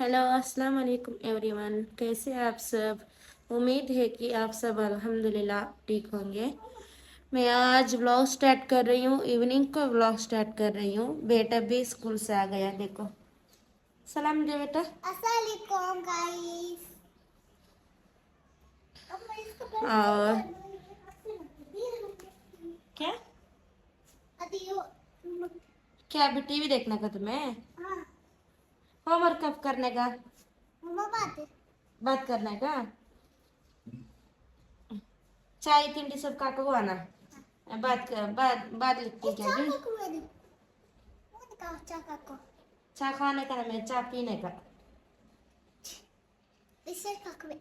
Hello अस्सलाम वालेकुम everyone, कैसे हैं आप सब। उम्मीद है कि आप सब अल्हम्दुलिल्लाह ठीक होंगे। मैं आज व्लॉग स्टार्ट कर रही हूँ, इवनिंग को व्लॉग स्टार्ट कर रही हूँ। बेटा भी स्कूल से आ गया, देखो सलाम दे बेटा। अस्सलामुअलैकुम गाइस। अब मैं इसको और क्या अदियो। क्या अभी टीवी देखने का तुम्हें? हाँ होमवर्क कब करने का? मम्मा बात करने का। चाय तिंडी सब काको को आना। बात लिखती क्या अभी? को मैंने कहा चाका को चाय खाने का ना, मैं चाय पीने का। इसे पकड़े।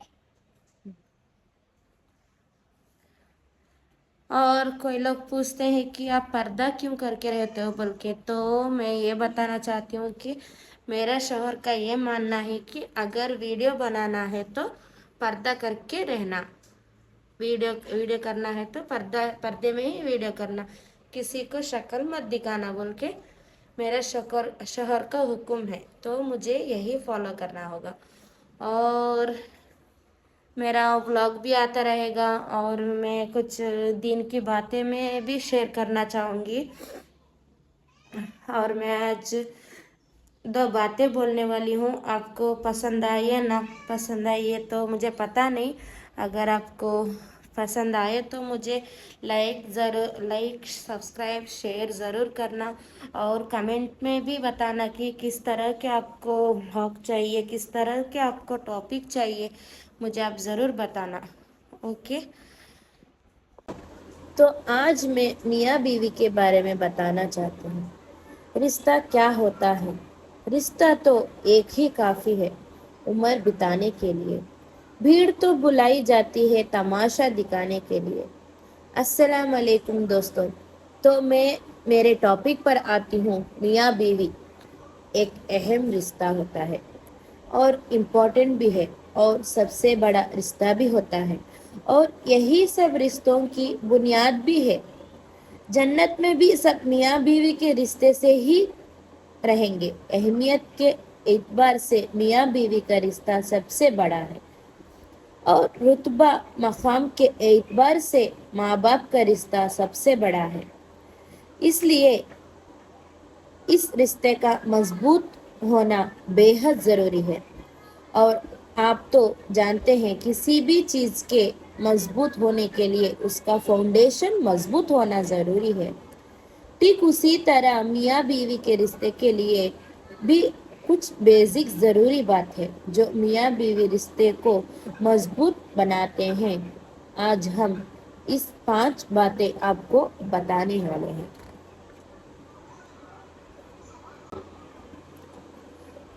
और कोई लोग पूछते हैं कि आप पर्दा क्यों करके रहते हो बोल के, तो मैं ये बताना चाहती हूँ कि मेरा शौहर का ये मानना है कि अगर वीडियो बनाना है तो पर्दा करके रहना। वीडियो वीडियो करना है तो पर्दे में ही वीडियो करना, किसी को शक्ल मत दिखाना बोल के मेरा शौहर का हुक्म है, तो मुझे यही फॉलो करना होगा। और मेरा व्लॉग भी आता रहेगा और मैं कुछ दिन की बातें मैं भी शेयर करना चाहूँगी। और मैं आज दो बातें बोलने वाली हूँ, आपको पसंद आई है ना पसंद आई है तो मुझे पता नहीं। अगर आपको पसंद आए तो मुझे लाइक सब्सक्राइब शेयर ज़रूर करना। और कमेंट में भी बताना कि किस तरह के आपको व्लॉग चाहिए, किस तरह के आपको टॉपिक चाहिए, मुझे आप ज़रूर बताना। ओके, तो आज मैं मियाँ बीवी के बारे में बताना चाहती हूँ। रिश्ता क्या होता है? रिश्ता तो एक ही काफी है उम्र बिताने के लिए। भीड़ तो बुलाई जाती है तमाशा दिखाने के लिए। अस्सलाम वालेकुम दोस्तों। तो मैं मेरे टॉपिक पर आती हूँ। मियाँ बीवी एक अहम रिश्ता होता है और इम्पोर्टेंट भी है, और सबसे बड़ा रिश्ता भी होता है, और यही सब रिश्तों की बुनियाद भी है। जन्नत में भी सब मियाँ बीवी के रिश्ते से ही रहेंगे। अहमियत के एतबार से मियाँ बीवी का रिश्ता सबसे बड़ा है, और रुतबा मकाम के एतबार से माँ बाप का रिश्ता सबसे बड़ा है। इसलिए इस रिश्ते का मजबूत होना बेहद ज़रूरी है। और आप तो जानते हैं किसी भी चीज़ के मजबूत होने के लिए उसका फाउंडेशन मजबूत होना ज़रूरी है। ठीक उसी तरह मियाँ बीवी के रिश्ते के लिए भी कुछ बेसिक ज़रूरी बात है जो मियाँ बीवी रिश्ते को मजबूत बनाते हैं। आज हम इस 5 बातें आपको बताने वाले हैं,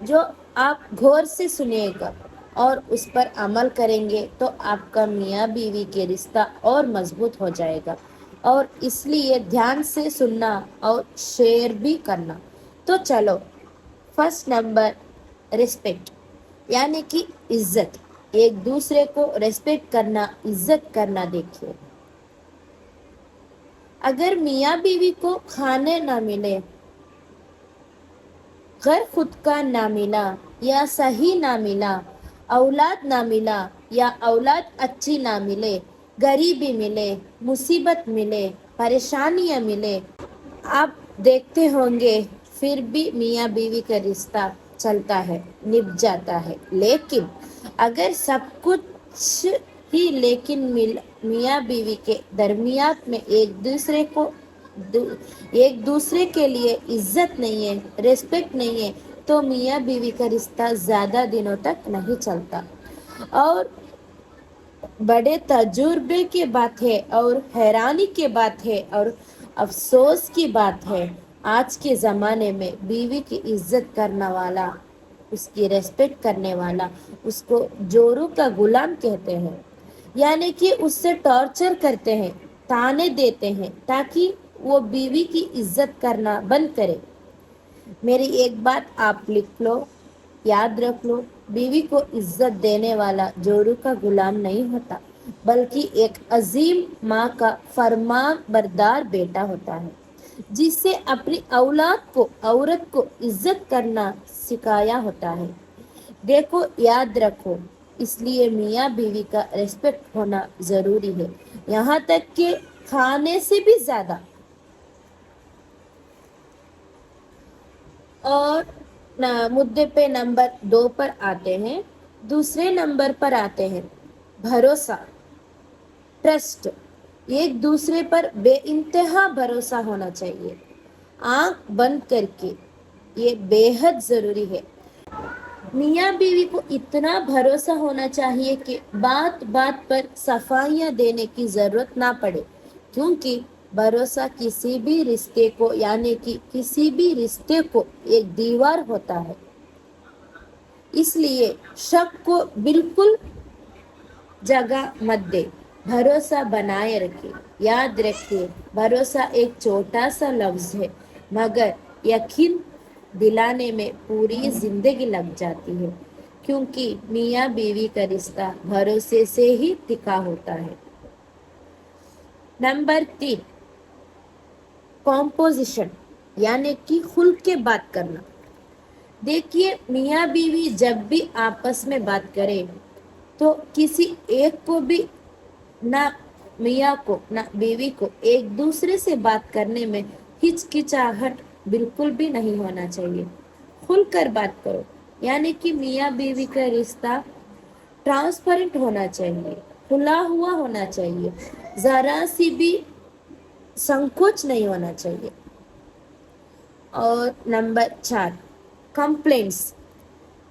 जो आप गौर से सुनिएगा और उस पर अमल करेंगे तो आपका मियाँ बीवी के रिश्ता और मजबूत हो जाएगा। और इसलिए ध्यान से सुनना और शेयर भी करना। तो चलो, फर्स्ट नंबर, रिस्पेक्ट, यानी कि इज्जत। एक दूसरे को रेस्पेक्ट करना, इज्जत करना। देखिए, अगर मियाँ बीवी को खाने ना मिले, घर खुद का ना मिला या सही ना मिला, औलाद ना मिला या औलाद अच्छी ना मिले, गरीबी मिले, मुसीबत मिले, परेशानियां मिले, आप देखते होंगे फिर भी मियाँ बीवी का रिश्ता चलता है, निभ जाता है। लेकिन अगर सब कुछ ही लेकिन मियाँ बीवी के दरमियान में एक दूसरे के लिए इज्जत नहीं है, रेस्पेक्ट नहीं है, तो मियाँ बीवी का रिश्ता ज़्यादा दिनों तक नहीं चलता। और बड़े तजुर्बे की बात है और हैरानी की बात है और अफसोस की बात है, आज के ज़माने में बीवी की इज्जत करने वाला, उसकी रेस्पेक्ट करने वाला, उसको जोरू का गुलाम कहते हैं। यानी कि उससे टॉर्चर करते हैं, ताने देते हैं ताकि वो बीवी की इज्जत करना बंद करे। मेरी एक बात आप लिख लो, याद रख लो, बीवी को इज्जत देने वाला जोरू का गुलाम नहीं होता, बल्कि एक अजीम माँ का फरमान बरदार बेटा होता है, जिससे अपनी औलाद को, औरत को इज्जत करना सिखाया होता है। देखो याद रखो, इसलिए मियाँ बीवी का रिस्पेक्ट होना जरूरी है, यहाँ तक कि खाने से भी ज्यादा। और मुद्दे पे नंबर 2 पर आते हैं। दूसरे नंबर पर आते हैं भरोसा, ट्रस्ट। एक दूसरे पर बेइंतहा भरोसा होना चाहिए, आंख बंद करके। ये बेहद जरूरी है। मियाँ बीवी को इतना भरोसा होना चाहिए कि बात बात पर सफाइयाँ देने की जरूरत ना पड़े, क्योंकि भरोसा किसी भी रिश्ते को, यानी कि किसी भी रिश्ते को एक दीवार होता है। इसलिए शक को बिल्कुल जगह मत दे, भरोसा बनाए रखे। याद रखिए, भरोसा एक छोटा सा लफ्ज है, मगर यकीन दिलाने में पूरी जिंदगी लग जाती है, क्योंकि मियाँ बीवी का रिश्ता भरोसे से ही टिका होता है। नंबर 3, कॉम्पोजिशन, यानी कि खुल के बात करना। देखिए, मियाँ बीवी जब भी आपस में बात करें तो किसी एक को भी, ना मियाँ को ना बीवी को, एक दूसरे से बात करने में हिचकिचाहट बिल्कुल भी नहीं होना चाहिए। खुलकर बात करो, यानी कि मियाँ बीवी का रिश्ता ट्रांसपेरेंट होना चाहिए, खुला हुआ होना चाहिए, जरा सी भी संकोच नहीं होना चाहिए। और नंबर 4, कंप्लेंट्स,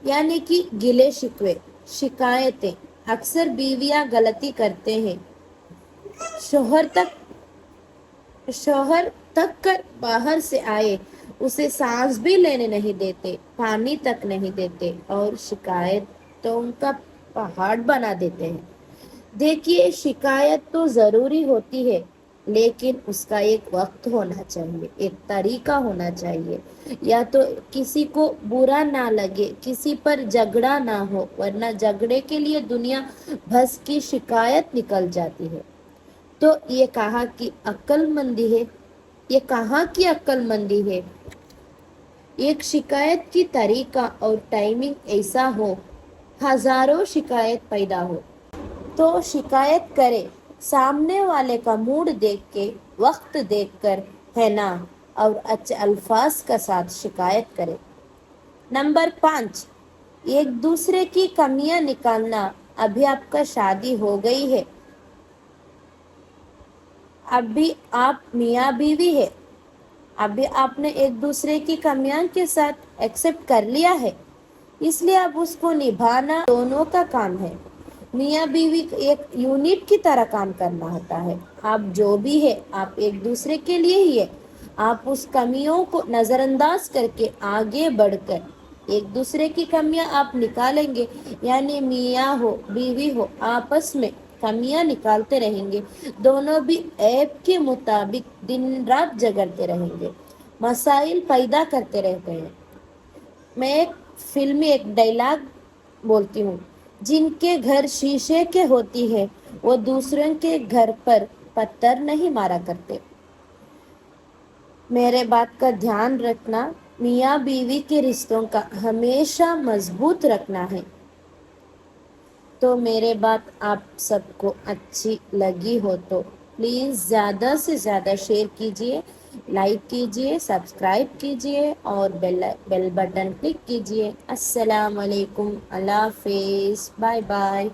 यानी कि गिले शिकवे, शिकायतें। अक्सर बीवियां गलती करते हैं, शोहर तक कर बाहर से आए उसे सांस भी लेने नहीं देते, पानी तक नहीं देते और शिकायतों का पहाड़ बना देते हैं। देखिए, शिकायत तो जरूरी होती है, लेकिन उसका एक वक्त होना चाहिए, एक तरीका होना चाहिए। या तो किसी को बुरा ना लगे, किसी पर झगड़ा ना हो, वरना झगड़े के लिए दुनिया भर की शिकायत निकल जाती है। तो ये कहा कि अक्लमंदी है, ये कहाँ की अक्लमंदी है। एक शिकायत की तरीका और टाइमिंग ऐसा हो, हजारों शिकायत पैदा हो तो शिकायत करे, सामने वाले का मूड देख के, वक्त देख कर, है ना, और अच्छे अल्फाज का साथ शिकायत करे। नंबर 5, एक दूसरे की कमियां निकालना। अभी आपका शादी हो गई है, अभी आप मियाँ बीवी है, अभी आपने एक दूसरे की कमियां के साथ एक्सेप्ट कर लिया है, इसलिए अब उसको निभाना दोनों का काम है। मियाँ बीवी एक यूनिट की तरह काम करना होता है। आप जो भी है, आप एक दूसरे के लिए ही है। आप उस कमियों को नज़रअंदाज करके आगे बढ़कर एक दूसरे की कमियां आप निकालेंगे, यानी मियाँ हो बीवी हो, आपस में कमियां निकालते रहेंगे, दोनों भी ऐप के मुताबिक दिन रात झगड़ते रहेंगे, मसाइल पैदा करते रहते हैं। मैं एक फिल्मी एक डायलॉग बोलती हूँ, जिनके घर शीशे के होती है वो दूसरों के घर पर पत्थर नहीं मारा करते। मेरे बात का ध्यान रखना, मियाँ बीवी के रिश्तों का हमेशा मजबूत रखना है। तो मेरे बात आप सबको अच्छी लगी हो तो प्लीज़ ज़्यादा से ज़्यादा शेयर कीजिए, लाइक कीजिए, सब्सक्राइब कीजिए और बेल बटन क्लिक कीजिए। अस्सलाम वालेकुम, अल्लाह हाफिज़, बाय बाय।